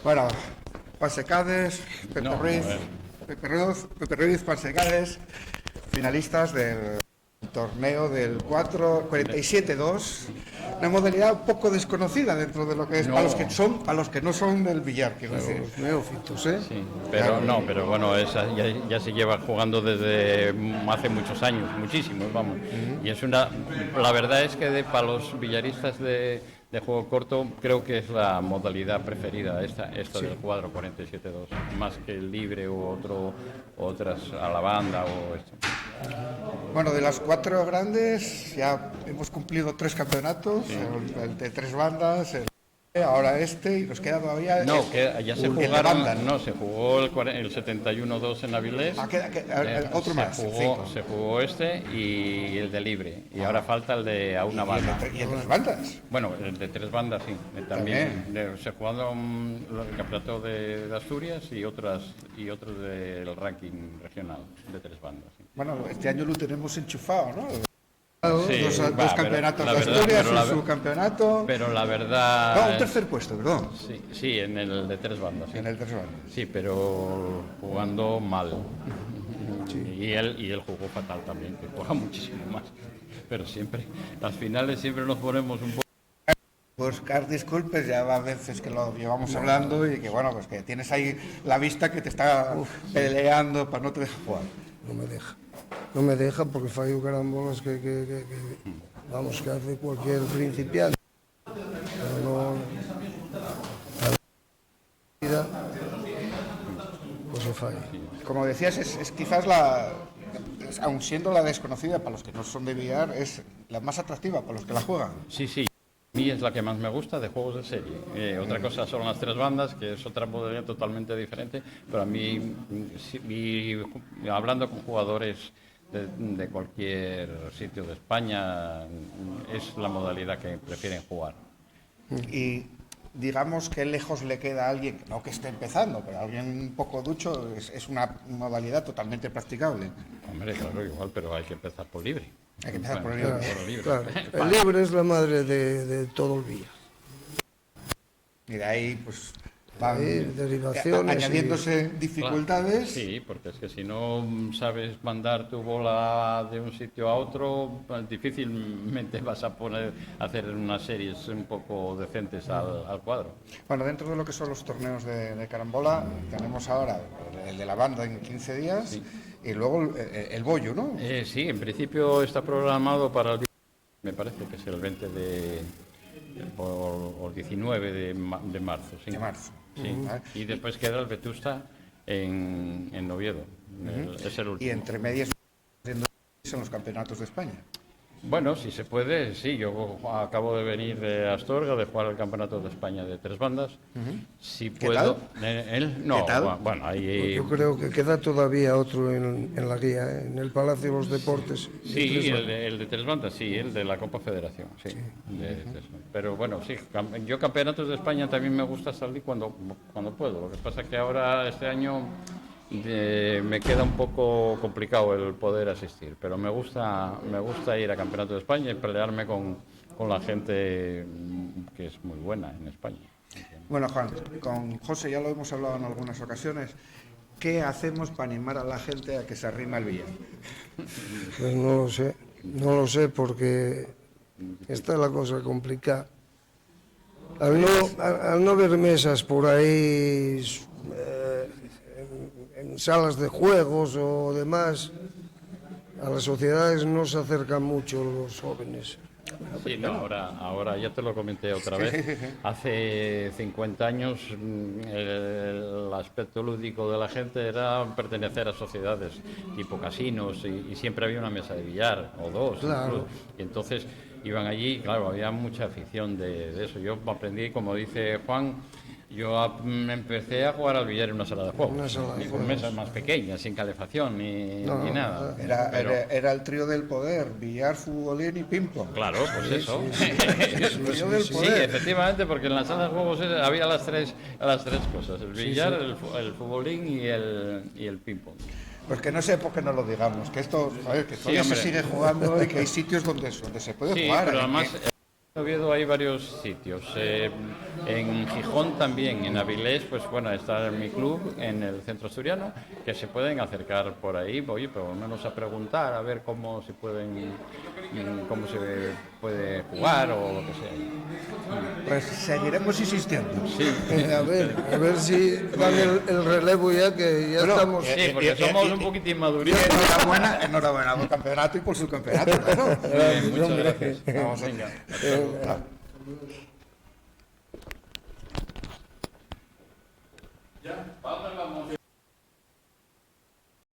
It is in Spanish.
Bueno, Juan Secades, No, a ver. Pepe Ruiz, Juan Secades, finalistas del torneo del 47-2, una modalidad un poco desconocida dentro de lo que es No. para los que no son del billar, quiero decir. Los neófitos, ¿eh? Sí, pero no, pero bueno, esa ya se lleva jugando desde hace muchos años, muchísimos, vamos. Y es la verdad es que para los billaristas de juego corto creo que es la modalidad preferida, esta del cuadro 47-2, más que el libre u otras a la banda o esto. Bueno, de las 4 grandes ya hemos cumplido 3 campeonatos, el de 3 bandas, ahora y nos queda todavía No, que ya se el de jugaron, banda, ¿no? no, se jugó el 71-2 en Avilés. Otro más, Se jugó y el de libre, y ahora falta el de a una banda. ¿Y el de las bandas? Bueno, el de 3 bandas, sí. También se jugaron el campeonato de Asturias y otros del ranking regional de 3 bandas. Sí. Bueno, este año lo tenemos enchufado, ¿no? Sí, Dos campeonatos de Asturias, un subcampeonato. Pero la verdad... No, un tercer puesto, perdón. Sí, en el de 3 bandas. Sí. En el tercer bandas. Sí, pero jugando mal. Sí. Y él jugó fatal también, que juega muchísimo más. Pero siempre, las finales siempre nos ponemos un poco... Buscar disculpas, ya va veces que lo llevamos hablando y que bueno, pues que tienes ahí la vista que te está peleando para no te dejar jugar. No me deja porque fallo carambolas que vamos, que hace cualquier principiante. Pero no... La vida, pues se falla. Como decías, es quizás aun siendo la desconocida para los que no son de billar, es la más atractiva para los que la juegan. Sí. A mí es la que más me gusta de juegos de serie. Otra cosa son las 3 bandas, que es otra modalidad totalmente diferente, pero a mí, hablando con jugadores de cualquier sitio de España, es la modalidad que prefieren jugar. Y digamos que lejos le queda a alguien, no que esté empezando, pero alguien un poco ducho, es una modalidad totalmente practicable. Hombre, claro, igual, pero hay que empezar por libre. Hay que empezar por el Claro, libre. claro. El libre es la madre de todo el billar. Y de ahí, pues, van derivaciones añadiéndose dificultades. Sí, porque es que si no sabes mandar tu bola de un sitio a otro, pues, difícilmente vas a hacer unas series un poco decentes al cuadro. Bueno, dentro de lo que son los torneos de carambola, tenemos ahora el de la banda en 15 días. Sí. Y luego el bollo, ¿no? Sí, en principio está programado para me parece que es el 20 o 19 de marzo. Sí. De marzo. Sí. Y después queda el Vetusta en Oviedo. Es el último. Y entre medias son los campeonatos de España. Bueno, si se puede, sí. Yo acabo de venir de Astorga, de jugar el campeonato de España de 3 bandas. Si puedo. No, ¿Qué tal? Bueno, ahí. Yo creo que queda todavía otro en la guía, en el Palacio de los Deportes. Sí, el de 3 bandas, sí, el de la Copa Federación, sí. Pero bueno, sí, yo campeonatos de España también me gusta salir cuando puedo. Lo que pasa es que ahora, este año, me queda un poco complicado el poder asistir, pero me gusta ir a campeonatos de España y pelearme con la gente que es muy buena en España. Bueno, Juan, con José ya lo hemos hablado en algunas ocasiones. ¿Qué hacemos para animar a la gente a que se arrime al billar? Pues no lo sé porque esta es la cosa complicada. Al no ver mesas por ahí en salas de juegos o demás, a las sociedades no se acercan mucho los jóvenes. Sí, no, ahora ya te lo comenté otra vez. Hace 50 años el aspecto lúdico de la gente era pertenecer a sociedades tipo casinos y siempre había una mesa de billar o dos. Claro. Y entonces iban allí, claro, había mucha afición de eso. Yo aprendí, como dice Juan, yo empecé a jugar al billar en una sala de juegos, con mesas más pequeñas, sin calefacción ni nada. Era el trío del poder, billar, futbolín y ping-pong. Claro, pues eso. Sí, efectivamente, porque en las salas de juegos había las tres cosas, el billar, el futbolín y el ping-pong. Pues que no sé por qué no lo digamos, que esto, que todavía se sigue jugando y que hay sitios donde se puede jugar. Pero además en Oviedo hay varios sitios. En Gijón también, en Avilés, pues bueno, está en mi club, en el centro asturiano, que se pueden acercar por ahí, oye, por lo menos a preguntar, a ver cómo se pueden, cómo se puede jugar o lo que sea. Pues seguiremos insistiendo. Sí, A ver si dan el relevo ya, que ya Bueno, estamos... sí, porque somos un poquitín maduritos. Enhorabuena por el campeonato y por su campeonato, claro. Muy bien, muchas hombre. gracias. Vamos a- Venga. Eh, Ya, vamos.